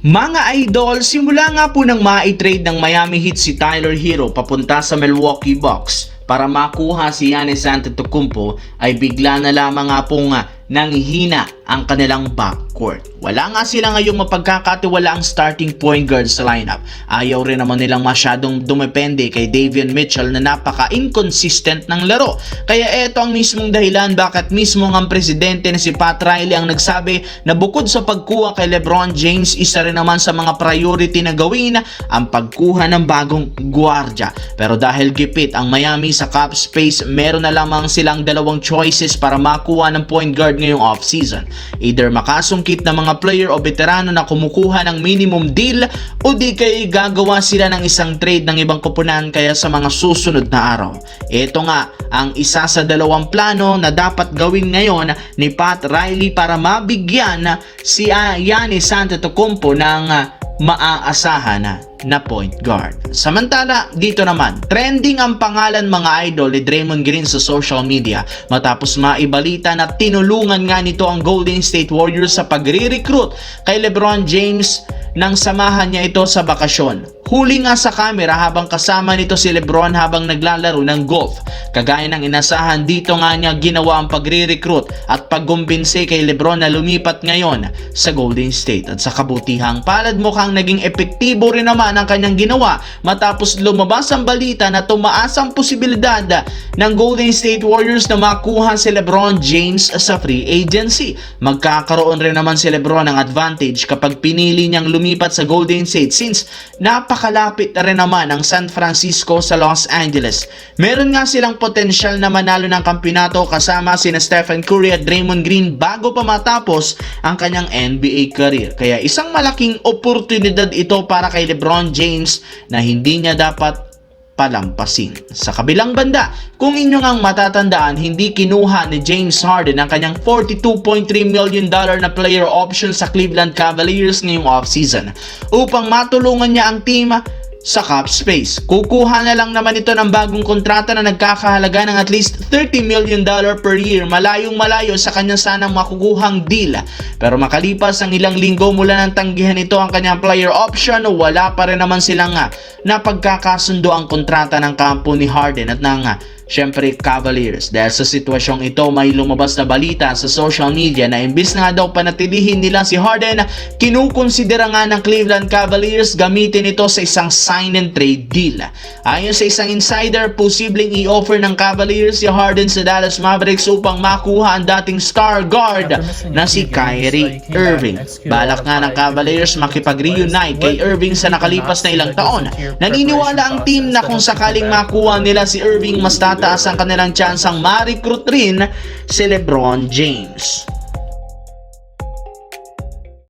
Mga idol, simula nga po nang ma-trade ng Miami Heat si Tyler Hero papunta sa Milwaukee Bucks para makuha si Giannis Antetokounmpo ay bigla na lamang nga pong nanghihina ang kanilang backcourt. Wala nga sila ngayong mapagkakatiwala ang starting point guard sa lineup. Ayaw rin naman nilang masyadong dumepende kay Davion Mitchell na napaka-inconsistent ng laro. Kaya eto ang mismong dahilan bakit mismo ang presidente na si Pat Riley ang nagsabi na bukod sa pagkuha kay LeBron James, isa rin naman sa mga priority na gawin ang pagkuha ng bagong gwardya. Pero dahil gipit ang Miami sa cap space, meron na lamang silang dalawang choices para makuha ng point guard ngayong off-season. Either makasungkit na mga player o veterano na kumukuha ng minimum deal o di kaya gagawa sila ng isang trade ng ibang koponan kaya sa mga susunod na araw. Ito nga ang isa sa dalawang plano na dapat gawin ngayon ni Pat Riley para mabigyan si Giannis Antetokounmpo ng maaasahan na point guard. Samantala, dito naman, trending ang pangalan mga idol ni Draymond Green sa social media matapos maibalita na tinulungan nga nito ang Golden State Warriors sa pagre-recruit kay LeBron James nang samahan niya ito sa bakasyon. Huli nga sa camera habang kasama nito si LeBron habang naglalaro ng golf. Kagaya ng inasahan, dito nga niya ginawa ang pagre-recruit at pagkumbinse kay LeBron na lumipat ngayon sa Golden State. At sa kabutihang palad, mukhang naging epektibo rin naman ang kanyang ginawa matapos lumabas ang balita na tumaas ang posibilidad ng Golden State Warriors na makuha si LeBron James sa free agency. Magkakaroon rin naman si LeBron ng advantage kapag pinili niyang lumipat sa Golden State since napakalapit na rin naman ang San Francisco sa Los Angeles. Meron nga silang potensyal na manalo ng kampyonato kasama sina Stephen Curry at Draymond Green bago pa matapos ang kanyang NBA career. Kaya isang malaking oportunidad ito para kay LeBron James na hindi niya dapat palampasin. Sa kabilang banda, kung inyo ngang matatandaan, hindi kinuha ni James Harden ang kanyang $42.3 million na player option sa Cleveland Cavaliers ngayong offseason upang matulungan niya ang team sa cap space. Kukuha na lang naman ito ng bagong kontrata na nagkakahalaga ng at least $30 million per year, malayong malayo sa kanyang sanang makukuhang deal. Pero makalipas ang ilang linggo mula nang tanggihan ito ang kanyang player option, wala pa rin naman silang napagkakasundo ang kontrata ng kampo ni Harden at ng syempre Cavaliers. Dahil sa sitwasyong ito, may lumabas na balita sa social media na imbis na daw panatilihin nila si Harden, kinukonsidera nga ng Cleveland Cavaliers gamitin ito sa isang sign and trade deal. Ayon sa isang insider, posibleng i-offer ng Cavaliers si Harden sa Dallas Mavericks upang makuha ang dating star guard na si Kyrie Irving. Balak nga ng Cavaliers makipag-reunite kay Irving sa nakalipas na ilang taon. Naniniwala ang team na kung sakaling makuha nila si Irving, mas tataas ang kanilang tsansang ma-recruit rin si LeBron James.